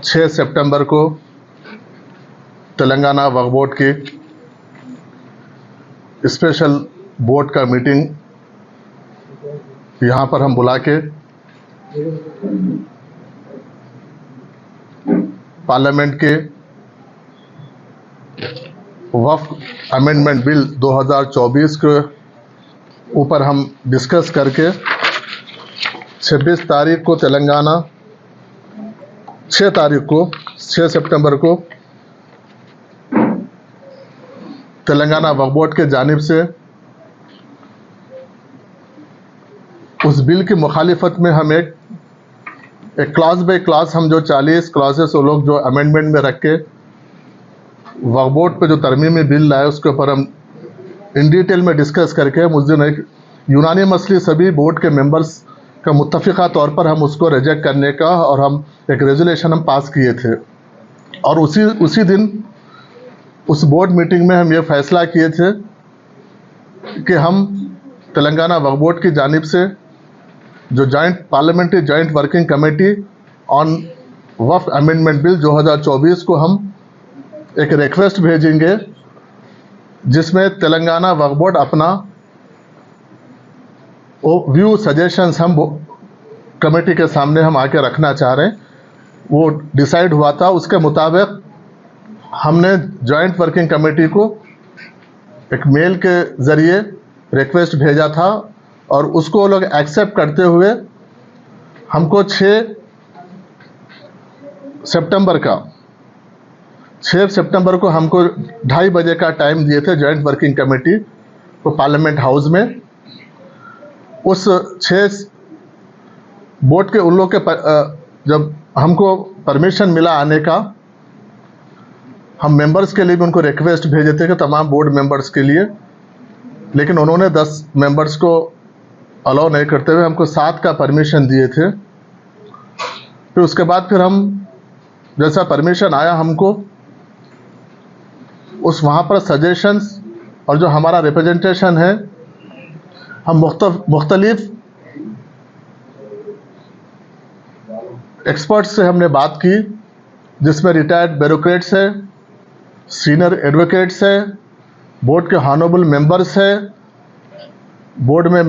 6 सितंबर को तेलंगाना वक्फ बोर्ड की special board का मीटिंग यहाँ पर हम बुला के पार्लियामेंट के वक्फ अमेंडमेंट बिल 2024 के ऊपर हम डिस्कस करके 26 तारीख को 6 सितंबर को तेलंगाना वक्फ बोर्ड के जानिब से उस बिल की मुखालिफत में हम एक क्लास बाय क्लास हम जो 40 क्लासेस वो लोग जो अमेंडमेंट में रख के वक्फ बोर्ड पे जो तरमीमी बिल लाए उसके ऊपर हम इन डिटेल में डिस्कस करके उस दिन एक यूनानिमसली सभी बोर्ड के मेंबर्स का मुत्तफ़िक़ा तौर पर हम उसको रिजेक्ट करने का और हम एक रेजोल्यूशन हम पास किए थे। और उसी दिन उस बोर्ड मीटिंग में हम ये फैसला किए थे कि हम तेलंगाना वक्फ बोर्ड की जानिब से जो parliamentary joint working committee on Waqf amendment bill 2024 को हम एक रिक्वेस्ट भेजेंगे जिसमें तेलंगाना वक्फ बोर्ड अपना व्यू सजेशंस हम कमेटी के सामने हम आके रखना चाह रहे हैं। वो डिसाइड हुआ था, उसके मुताबिक हमने जॉइंट वर्किंग कमेटी को एक मेल के ज़रिए रिक्वेस्ट भेजा था और उसको लोग एक्सेप्ट करते हुए हमको 6 सितंबर को हमको 2:30 बजे का टाइम दिए थे जॉइंट वर्किंग कमेटी को पार्लियामेंट हाउस में। उस 6 बोर्ड के उन लोग के जब हमको परमिशन मिला आने का, हम मेंबर्स के लिए भी उनको रिक्वेस्ट भेजे थे कि तमाम बोर्ड मेंबर्स के लिए, लेकिन उन्होंने 10 मेंबर्स को अलाउ नहीं करते हुए हमको 7 का परमिशन दिए थे। फिर उसके बाद फिर हम जैसा परमिशन आया हमको उस वहाँ पर सजेशंस और जो हमारा रिप्रेजेंटेशन है हम मुख्तलिफ एक्सपर्ट्स से हमने बात की, जिसमें रिटायर्ड ब्यूरोक्रेट्स है, सीनियर एडवोकेट्स है, बोर्ड के हॉनरेबल मेंबर्स है, बोर्ड में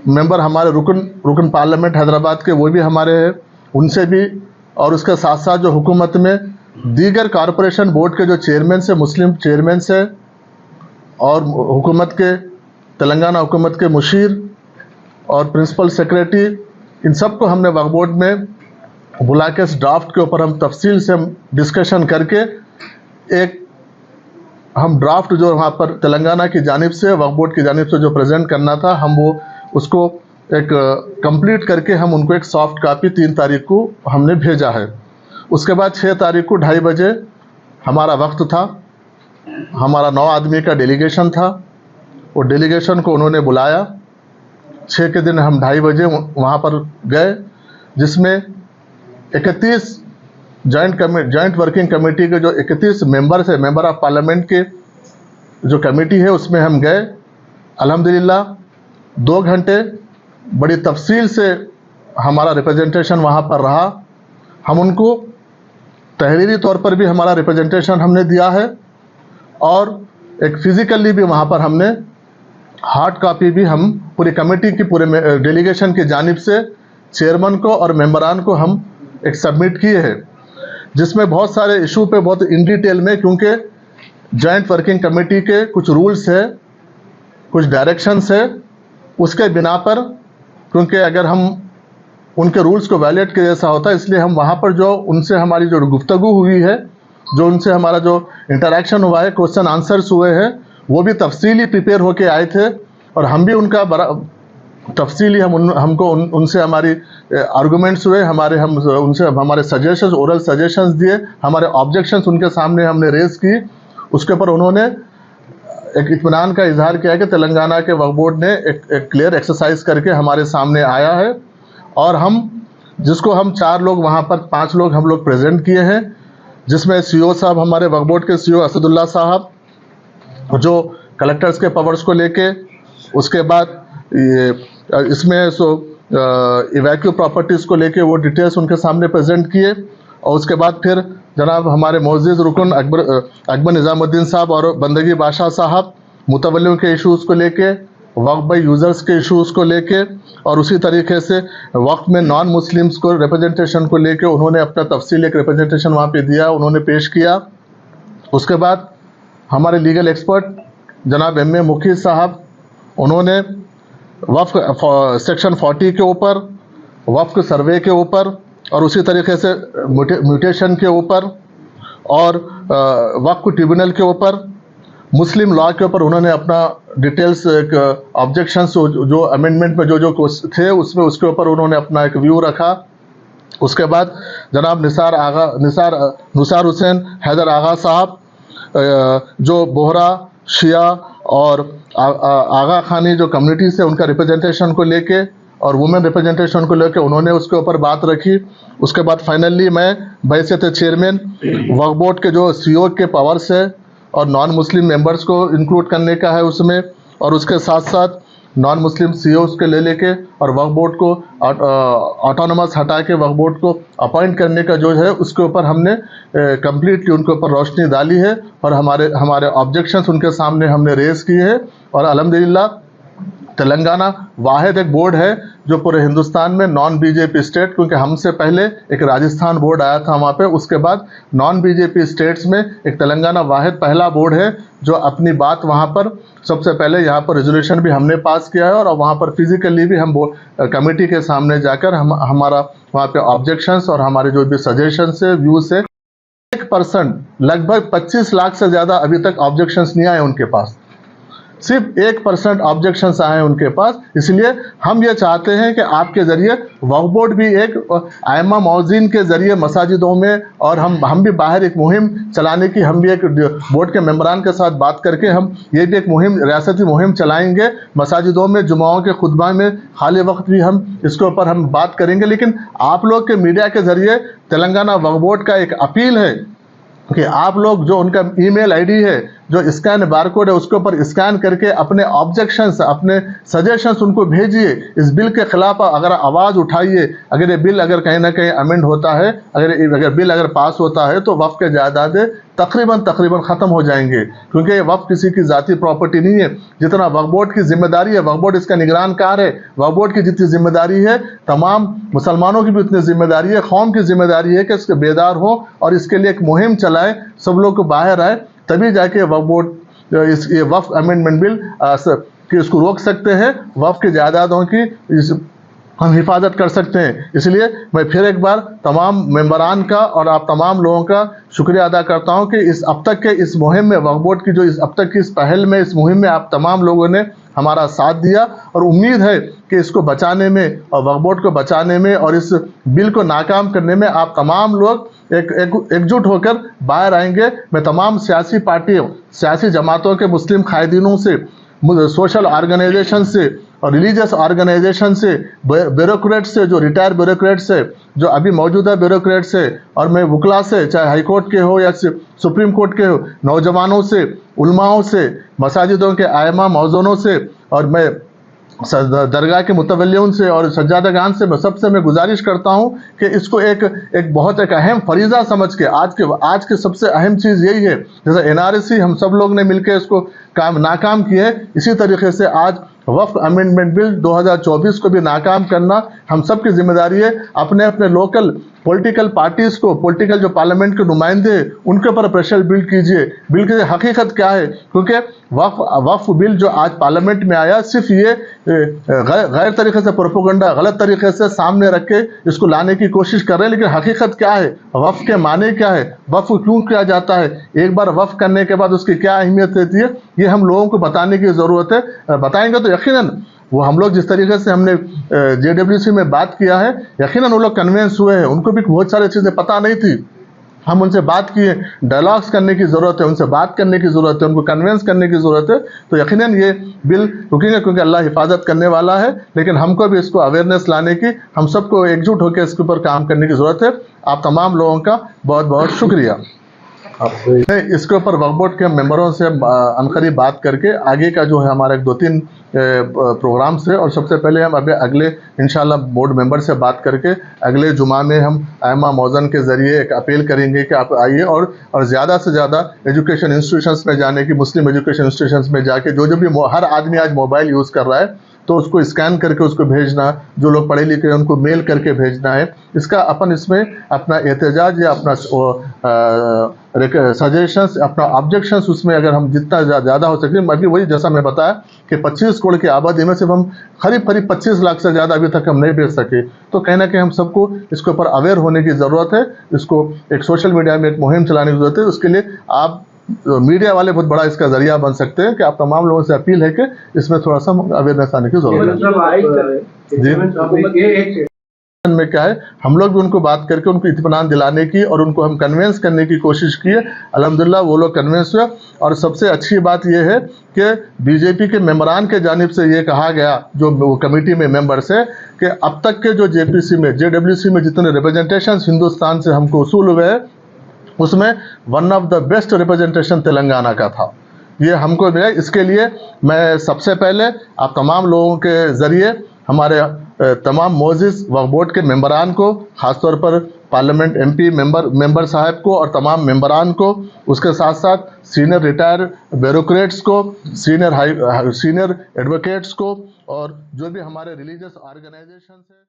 मेंबर हमारे रुकन पार्लियामेंट हैदराबाद के वो भी हमारे हैं, उनसे भी, और उसके साथ साथ जो हुकूमत में दीगर कॉरपोरेशन बोर्ड के जो चेयरमैन से मुस्लिम चेयरमैन से और हुकूमत के तेलंगाना हुकूमत के मुशीर और प्रिंसिपल सेक्रेटरी, इन सब को हमने वक्फ बोर्ड में बुला के इस ड्राफ्ट के ऊपर हम तफसील से हम डिस्कशन करके एक हम ड्राफ्ट जो वहाँ पर तेलंगाना की जानिब से वक्फ बोर्ड की जानिब से जो प्रेजेंट करना था हम वो उसको एक कंप्लीट करके हम उनको एक सॉफ्ट कॉपी 3 तारीख को हमने भेजा है। उसके बाद 6 तारीख को 2:30 बजे हमारा वक्त था, हमारा 9 आदमी का डेलीगेशन था। वो डेलीगेशन को उन्होंने बुलाया, 6 के दिन हम 2:30 बजे वहाँ पर गए, जिसमें 31 जॉइंट वर्किंग कमेटी के जो 31 मेंबर्स है, मेंबर ऑफ पार्लियामेंट के जो कमेटी है उसमें हम गए। अल्हम्दुलिल्लाह 2 घंटे बड़ी तफसील से हमारा रिप्रेजेंटेशन वहाँ पर रहा। हम उनको तहरीरी तौर पर भी हमारा रिप्रेजेंटेशन हमने दिया है और एक फिज़िकली भी वहाँ पर हमने हार्ड कॉपी भी हम पूरी कमेटी की पूरे डेलीगेशन की जानिब से चेयरमैन को और मेंबरान को हम एक सबमिट किए हैं, जिसमें बहुत सारे इशू पे बहुत इन डिटेल में, क्योंकि जॉइंट वर्किंग कमेटी के कुछ रूल्स है, कुछ डायरेक्शंस है, उसके बिना पर, क्योंकि अगर हम उनके रूल्स को वायलेट के जैसा होता है, इसलिए हम वहाँ पर जो उनसे हमारी जो गुफ्तगू हुई है, जो उनसे हमारा जो इंटरेक्शन हुआ है, क्वेश्चन आंसर्स हुए हैं, वो भी तफसीली प्रिपेयर होके आए थे और हम भी उनका तफसीली हमको उनसे हमारी आर्गूमेंट्स हुए, उनसे हमारे सजेशंस, ओरल सजेशंस दिए, हमारे ऑब्जेक्शंस उनके सामने हमने रेज की। उसके ऊपर उन्होंने एक इत्मीनान का इजहार किया कि तेलंगाना के वक्फ बोर्ड ने एक क्लियर एक्सरसाइज करके हमारे सामने आया है और हम जिसको हम 4 लोग वहाँ पर 5 लोग हम लोग प्रेजेंट किए हैं, जिसमें सीईओ साहब, हमारे वक्फ बोर्ड के सीईओ असदुल्ला साहब, जो कलेक्टर्स के पावर्स को लेके, उसके बाद ये इसमें इवैक्यू प्रॉपर्टीज़ को लेके वो डिटेल्स उनके सामने प्रेजेंट किए। और उसके बाद फिर जनाब हमारे मोअज़्ज़िज़ रुकन अकबर निज़ामुद्दीन साहब और बंदगी बादशाह साहब मुतवल्लियों के इशूज़ को लेके, वक्फ बाई यूज़र्स के इशूज़ को लेके, और उसी तरीके से वक्फ में नॉन मुस्लिम्स को रिप्रेजेंटेशन को लेके उन्होंने अपना तफसील एक रिप्रेजेंटेशन वहाँ पे दिया, उन्होंने पेश किया। उसके बाद हमारे लीगल एक्सपर्ट जनाब एम ए मुखी साहब, उन्होंने वक्फ सेक्शन 40 के ऊपर, वक्फ सर्वे के ऊपर, और उसी तरीके से म्यूटेशन के ऊपर, और वक्फ ट्रिब्यूनल के ऊपर, मुस्लिम लॉ के ऊपर उन्होंने अपना डिटेल्स ऑब्जेक्शंस जो अमेंडमेंट में जो थे उसमें उसके ऊपर उन्होंने अपना एक व्यू रखा। उसके बाद जनाब निसार हुसैन हैदर आगा साहब, जो बोहरा, शिया और आगा खानी जो कम्युनिटीज़ है उनका रिप्रेजेंटेशन को लेके और वुमेन रिप्रेजेंटेशन को लेके उन्होंने उसके ऊपर बात रखी। उसके बाद फाइनली मैं बैसियत चेयरमैन वक्फ बोर्ड के जो सीईओ के पावर्स है और नॉन मुस्लिम मेंबर्स को इंक्लूड करने का है उसमें, और उसके साथ साथ नॉन मुस्लिम सीईओज़ के लेके और वक्फ बोर्ड को ऑटोनमस हटा के वक्फ बोर्ड को अपॉइंट करने का जो है उसके ऊपर हमने कम्प्लीटली उनके ऊपर रोशनी डाली है और हमारे ऑब्जेक्शंस उनके सामने हमने रेज़ किए हैं। और अल्हम्दुलिल्लाह तेलंगाना वाहिद एक बोर्ड है जो पूरे हिंदुस्तान में नॉन बीजेपी स्टेट, क्योंकि हमसे पहले एक राजस्थान बोर्ड आया था वहाँ पे, उसके बाद नॉन बीजेपी स्टेट्स में एक तेलंगाना वाहिद पहला बोर्ड है जो अपनी बात वहाँ पर सबसे पहले यहाँ पर रेजोल्यूशन भी हमने पास किया है और वहाँ पर फिजिकली भी हम कमेटी के सामने जाकर हमारा वहाँ पे ऑब्जेक्शंस और हमारे जो भी सजेशंस है, व्यूज़ है, 1% लगभग 25 लाख से ज़्यादा अभी तक ऑब्जेक्शंस नहीं आए उनके पास, सिर्फ 1% ऑब्जेक्शंस आए उनके पास। इसलिए हम ये चाहते हैं कि आपके ज़रिए वक्फ बोर्ड भी एक आइम्मा मौज़ीन के ज़रिए मसाजिदों में, और हम भी बाहर एक मुहिम चलाने की, हम भी एक बोर्ड के मेंबरान के साथ बात करके हम ये भी एक मुहिम, रियासती मुहिम चलाएंगे मसाजिदों में, जुमाओं के खुतबा में, खाली वक्त भी हम इसके ऊपर हम बात करेंगे। लेकिन आप लोग के मीडिया के ज़रिए तेलंगाना वक्फ बोर्ड का एक अपील है कि आप लोग जो उनका ईमेल आईडी है, जो स्कैन बारकोड है, उसके ऊपर स्कैन करके अपने ऑब्जेक्शंस, अपने सजेशंस उनको भेजिए। इस बिल के खिलाफ अगर आवाज़ उठाइए, अगर ये बिल अगर कहीं ना कहीं अमेंड होता है, अगर बिल अगर पास होता है तो वक्फ के जायदादें तकरीबन ख़त्म हो जाएंगे, क्योंकि वक्फ किसी की ज़ाती प्रॉपर्टी नहीं है। जितना वक्फ बोर्ड की जिम्मेदारी है, वक्फ बोर्ड इसका निगरानकार है, वक्फ बोर्ड की जितनी जिम्मेदारी है तमाम मुसलमानों की भी उतनी जिम्मेदारी है, कौम की जिम्मेदारी है कि इसके बेदार हो और इसके लिए एक मुहिम चलाए, सब लोग को बाहर आए, तभी जाके वक्फ बोर्ड ये वक्फ अमेंडमेंट बिल कि इसको रोक सकते हैं, वक्फ की जायदादों की हम हिफाजत कर सकते हैं। इसलिए मैं फिर एक बार तमाम मेंबरान का और आप तमाम लोगों का शुक्रिया अदा करता हूं कि इस अब तक के इस मुहिम में, वक्फ बोर्ड की जो इस अब तक की इस पहल में, इस मुहिम में आप तमाम लोगों ने हमारा साथ दिया, और उम्मीद है कि इसको बचाने में और वक्फ बोर्ड को बचाने में और इस बिल को नाकाम करने में आप तमाम लोग एकजुट होकर बाहर आएंगे। मैं तमाम सियासी पार्टियों, सियासी जमातों के, मुस्लिम कायदीनों से, सोशल ऑर्गेनाइजेशन से और रिलीजियस ऑर्गेनाइजेशन से, ब्यूरोक्रेट से, जो रिटायर ब्यूरोक्रेट से, जो अभी मौजूदा ब्यूरोक्रेट से, और मैं वकला से, चाहे हाई कोर्ट के हो या सुप्रीम कोर्ट के हो, नौजवानों से, उलमाओं से, मसाजिदों के आइम्मा मौज़ूनों से, और मैं दरगाह के मुतवल्लियों से और सज्जादगान से मैं गुजारिश करता हूं कि इसको एक बहुत एक अहम फरीज़ा समझ के, आज के सबसे अहम चीज़ यही है, जैसे एनआरसी हम सब लोग ने मिलकर इसको नाकाम किया है, इसी तरीके से आज वक्फ अमेंडमेंट बिल 2024 को भी नाकाम करना हम सब की जिम्मेदारी है। अपने अपने लोकल पॉलिटिकल पार्टीज़ को, पॉलिटिकल जो पार्लियामेंट के नुमाइंदे हैं, उनके ऊपर प्रेशर बिल्ड कीजिए। बिल की हकीकत क्या है, क्योंकि वक्फ बिल जो आज पार्लियामेंट में आया, सिर्फ ये गैर तरीके से प्रोपोगंडा, गलत तरीके से सामने रख के इसको लाने की कोशिश कर रहे हैं, लेकिन हकीकत क्या है, वक्फ के माने क्या है, वक्फ क्यों किया जाता है, एक बार वक्फ करने के बाद उसकी क्या अहमियत रहती है, ये हम लोगों को बताने की ज़रूरत है। बताएंगे तो यकीनन वो हम लोग जिस तरीके से हमने JWC में बात किया है, यकीनन वो लोग कन्विंस हुए हैं, उनको भी बहुत सारी चीज़ें पता नहीं थी, हम उनसे बात किए, डायलॉग्स करने की ज़रूरत है, उनसे बात करने की ज़रूरत है, उनको कन्विंस करने की ज़रूरत है, तो यकीनन ये बिल रुकेंगे, क्योंकि अल्लाह हिफाजत करने वाला है। लेकिन हमको भी इसको अवेयरनेस लाने की, हम सबको एकजुट होकर इसके ऊपर काम करने की ज़रूरत है। आप तमाम लोगों का बहुत बहुत शुक्रिया। नहीं, इसके ऊपर वक्फ बोर्ड के मेंबरों से अनकरीब बात करके आगे का जो है हमारा 2-3 प्रोग्राम्स है, और सबसे पहले हम अभी अगले इंशाल्लाह बोर्ड मेंबर से बात करके अगले जुमा में हम आयमा मौज़न के ज़रिए एक अपील करेंगे कि आप आइए और ज़्यादा से ज़्यादा एजुकेशन इंस्टीट्यूशंस में जाने की, मुस्लिम एजुकेशन इंस्टीट्यूशंस में जाके जो भी हर आदमी आज मोबाइल यूज़ कर रहा है तो उसको स्कैन करके उसको भेजना, जो लोग पढ़े लिखे हैं उनको मेल करके भेजना है। इसका अपन इसमें अपना एहतजाज या अपना सजेशंस, अपना ऑब्जेक्शंस उसमें अगर हम जितना ज़्यादा हो सके, अभी वही जैसा मैं बताया कि 25 करोड़ की आबादी में सिर्फ हम करीब 25 लाख से ज़्यादा अभी तक हम नहीं भेज सके। तो कहीं ना कहीं हम सबको इसके ऊपर अवेयर होने की ज़रूरत है। इसको एक सोशल मीडिया में एक मुहिम चलाने की ज़रूरत है। उसके लिए आप मीडिया वाले बहुत बड़ा इसका जरिया बन सकते हैं कि आप तमाम लोगों से अपील है कि इसमें थोड़ा सा अवेयरनेस आने की जरूरत है। में क्या है, हम लोग भी उनको बात करके उनको इत्मीनान दिलाने की और उनको हम कन्वेंस करने की कोशिश की है। अल्हम्दुलिल्लाह वो लोग कन्वेंस हुए। और सबसे अच्छी बात ये है कि बीजेपी के मेंबरान के जानिब से ये कहा गया, जो कमेटी में मेंबर्स है, कि अब तक के जो जेपीसी में, जेडब्ल्यूसी में जितने रिप्रेजेंटेशन हिंदुस्तान से हमको वसूल हुए हैं उसमें one of the best representation Telangana का था, ये हमको मिला। इसके लिए मैं सबसे पहले आप तमाम लोगों के ज़रिए हमारे तमाम मोअज़्ज़िज़ वक्फ बोर्ड के मेंबरान को, ख़ासतौर पर पार्लियामेंट एमपी मेंबर साहब को और तमाम मेंबरान को, उसके साथ साथ सीनियर रिटायर ब्यूरोक्रेट्स को, सीनियर एडवोकेट्स को, और जो भी हमारे रिलीजियस ऑर्गेनाइजेशन है।